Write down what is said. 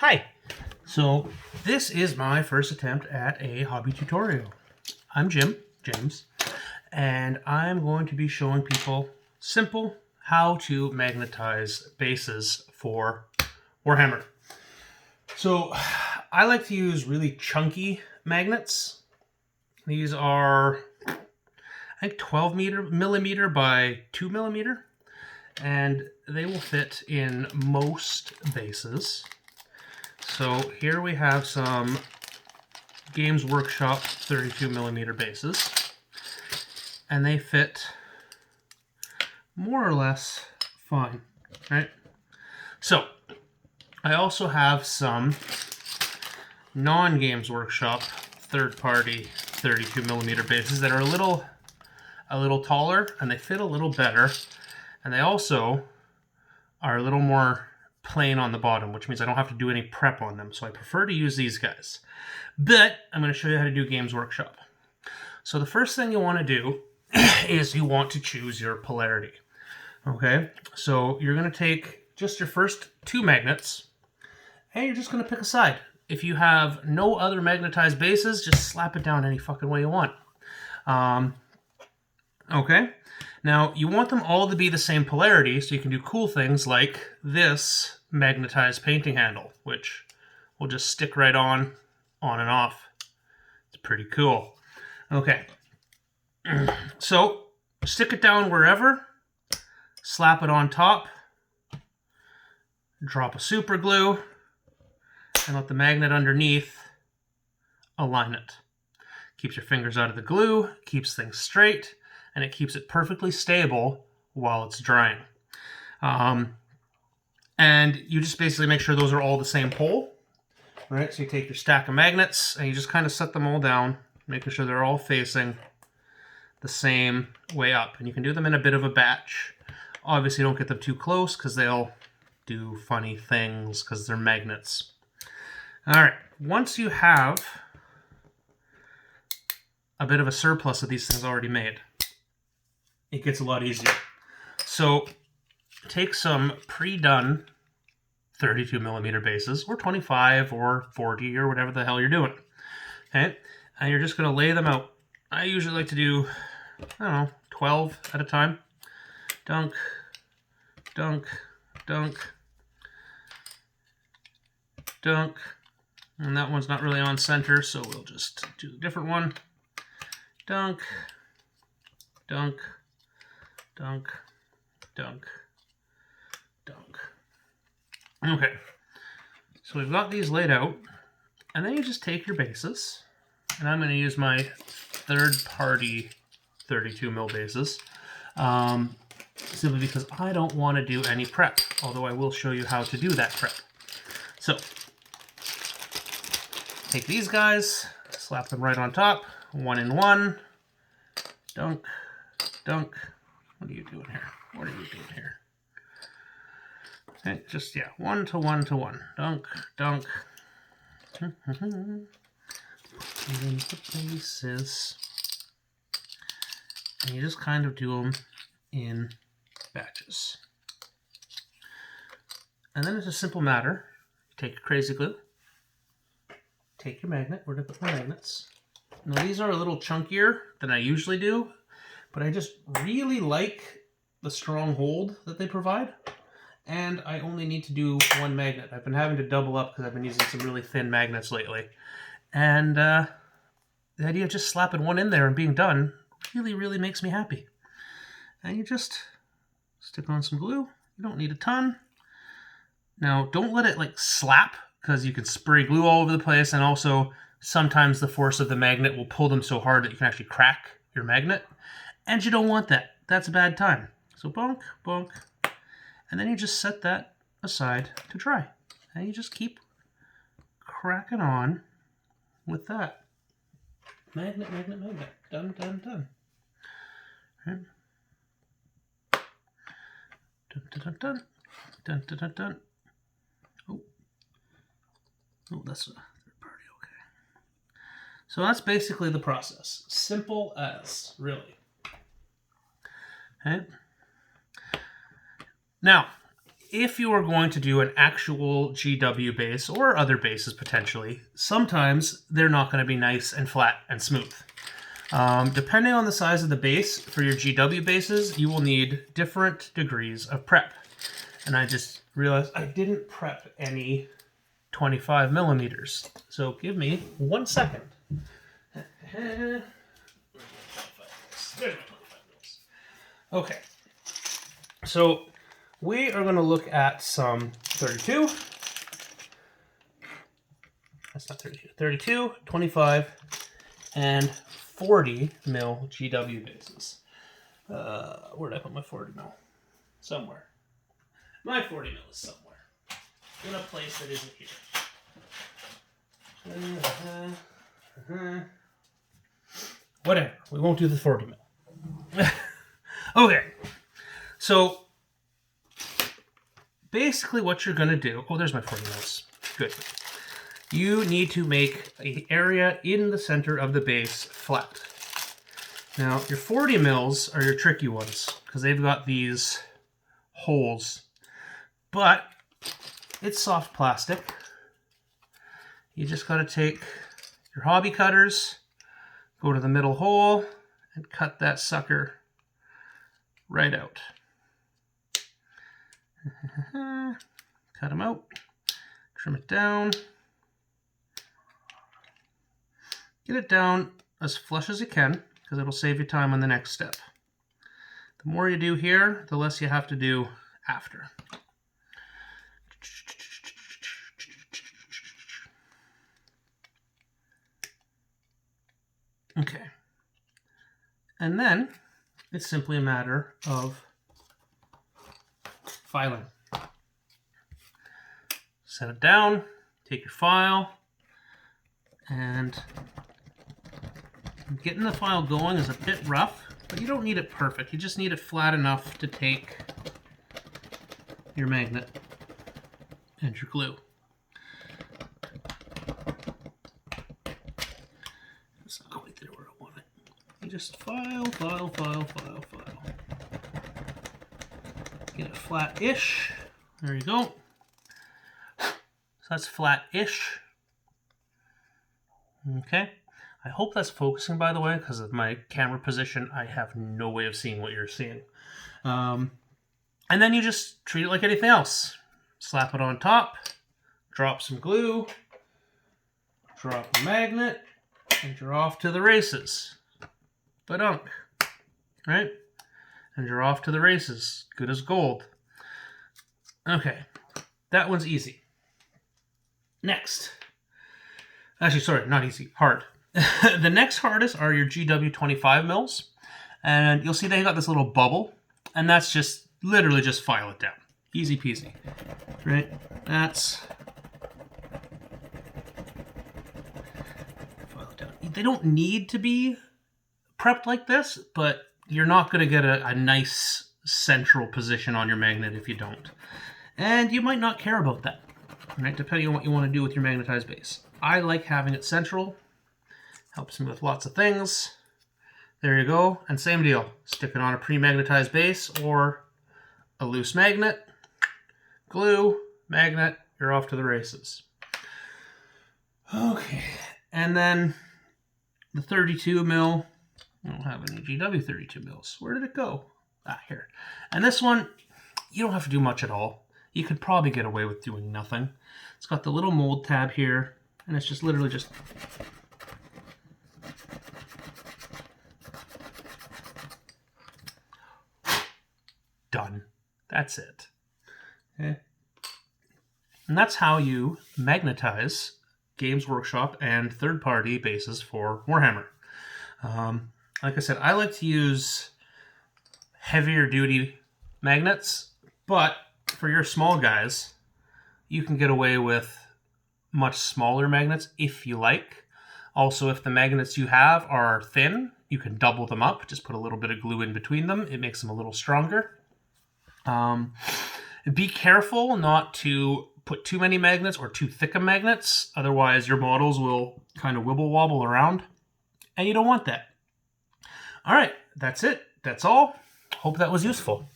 Hi! So this is my first attempt at a hobby tutorial. I'm James, and I'm going to be showing people simple how to magnetize bases for Warhammer. So I like to use really chunky magnets. These are, I think, 12 millimeter by 2 millimeter, and they will fit in most bases. So here we have some Games Workshop 32 millimeter bases, and they fit more or less fine, right? So I also have some non-Games Workshop third-party 32 millimeter bases that are a little taller, and they fit a little better, and they also are a little more plain on the bottom, which means I don't have to do any prep on them. So I prefer to use these guys. But I'm going to show you how to do Games Workshop. So the first thing you want to do is you want to choose your polarity. Okay, so you're going to take just your first two magnets, and you're just going to pick a side. If you have no other magnetized bases, just slap it down any fucking way you want. Okay, now you want them all to be the same polarity so you can do cool things like this magnetized painting handle, which will just stick right on and off. It's pretty cool. Okay, so stick it down wherever, slap it on top, drop a super glue, and let the magnet underneath align it. Keeps your fingers out of the glue, keeps things straight, and it keeps it perfectly stable while it's drying. And you just basically make sure those are all the same pole. All right, so you take your stack of magnets and you just kind of set them all down, making sure they're all facing the same way up. And you can do them in a bit of a batch. Obviously, don't get them too close because they'll do funny things because they're magnets. All right, once you have a bit of a surplus of these things already made, it gets a lot easier. So take some pre-done 32 millimeter bases, or 25 or 40 or whatever the hell you're doing. Okay, and you're just going to lay them out. I usually like to do, 12 at a time. Dunk, dunk, dunk, dunk. And that one's not really on center, so we'll just do a different one. Dunk, dunk, dunk, dunk, dunk. Okay, so we've got these laid out, and then you just take your bases, and I'm going to use my third-party 32 mil bases, simply because I don't want to do any prep, although I will show you how to do that prep. So, take these guys, slap them right on top, one in one, dunk, dunk. What are you doing here? What are you doing here? Okay, just, yeah, one to one to one. Dunk, dunk. And then the bases. And you just kind of do them in batches. And then it's a simple matter. Take your crazy glue. Take your magnet. Where did I put my magnets? Now, these are a little chunkier than I usually do, but I just really like the strong hold that they provide. And I only need to do one magnet. I've been having to double up because I've been using some really thin magnets lately. And the idea of just slapping one in there and being done really, really makes me happy. And you just stick on some glue. You don't need a ton. Now, don't let it like slap, because you can spray glue all over the place, and also sometimes the force of the magnet will pull them so hard that you can actually crack your magnet. And you don't want that. That's a bad time. So bonk, bonk. And then you just set that aside to dry. And you just keep cracking on with that. Magnet, magnet, magnet. Done, done, done. Right. Dun, dun, dun, dun. Dun, dun, dun, dun. Oh, that's a third party, okay. So that's basically the process. Simple as, really. Okay. Now, if you are going to do an actual GW base or other bases potentially, sometimes they're not going to be nice and flat and smooth. Depending on the size of the base for your GW bases, you will need different degrees of prep. And I just realized I didn't prep any 25 millimeters. So give me 1 second. Okay. So we are going to look at some 32. That's not 32. 32, 25, and 40 mil GW bases. Where did I put my 40 mil? Somewhere. My 40 mil is somewhere. In a place that isn't here. Whatever. We won't do the 40 mil. Okay. So basically what you're going to do... Oh, there's my 40 mils. Good. You need to make an area in the center of the base flat. Now, your 40 mils are your tricky ones because they've got these holes. But it's soft plastic. You just got to take your hobby cutters, go to the middle hole, and cut that sucker right out. Cut them out, trim it down. Get it down as flush as you can, because it'll save you time on the next step. The more you do here, the less you have to do after. Okay. And then it's simply a matter of filing. Set it down, take your file, and getting the file going is a bit rough, but you don't need it perfect. You just need it flat enough to take your magnet and your glue. It's not quite there where I want it. You just file. Get it flat-ish. There you go. So that's flat-ish. Okay. I hope that's focusing, by the way, because of my camera position. I have no way of seeing what you're seeing. And then you just treat it like anything else. Slap it on top, drop some glue, drop a magnet, and you're off to the races. Ba-dunk. Right? And you're off to the races. Good as gold. Okay. That one's easy. Next. Actually, sorry, not easy. Hard. The next hardest are your GW 25 mils. And you'll see they got this little bubble. And that's just, literally just file it down. Easy peasy. Right? That's... File it down. They don't need to be prepped like this, but you're not going to get a nice central position on your magnet if you don't. And you might not care about that. Right? Depending on what you want to do with your magnetized base. I like having it central. Helps me with lots of things. There you go. And same deal. Stick it on a pre-magnetized base or a loose magnet. Glue, magnet, you're off to the races. Okay. And then the 32 mil. I don't have any GW 32 mils. Where did it go? Ah, here. And this one, you don't have to do much at all. You could probably get away with doing nothing. It's got the little mold tab here. And it's just literally just... Done. That's it. Okay. And that's how you magnetize Games Workshop and third-party bases for Warhammer. Like I said, I like to use heavier duty magnets, but for your small guys, you can get away with much smaller magnets if you like. Also, if the magnets you have are thin, you can double them up. Just put a little bit of glue in between them. It makes them a little stronger. Be careful not to put too many magnets or too thick of magnets. Otherwise, your models will kind of wibble wobble around. And you don't want that. All right, that's it. That's all. Hope that was useful.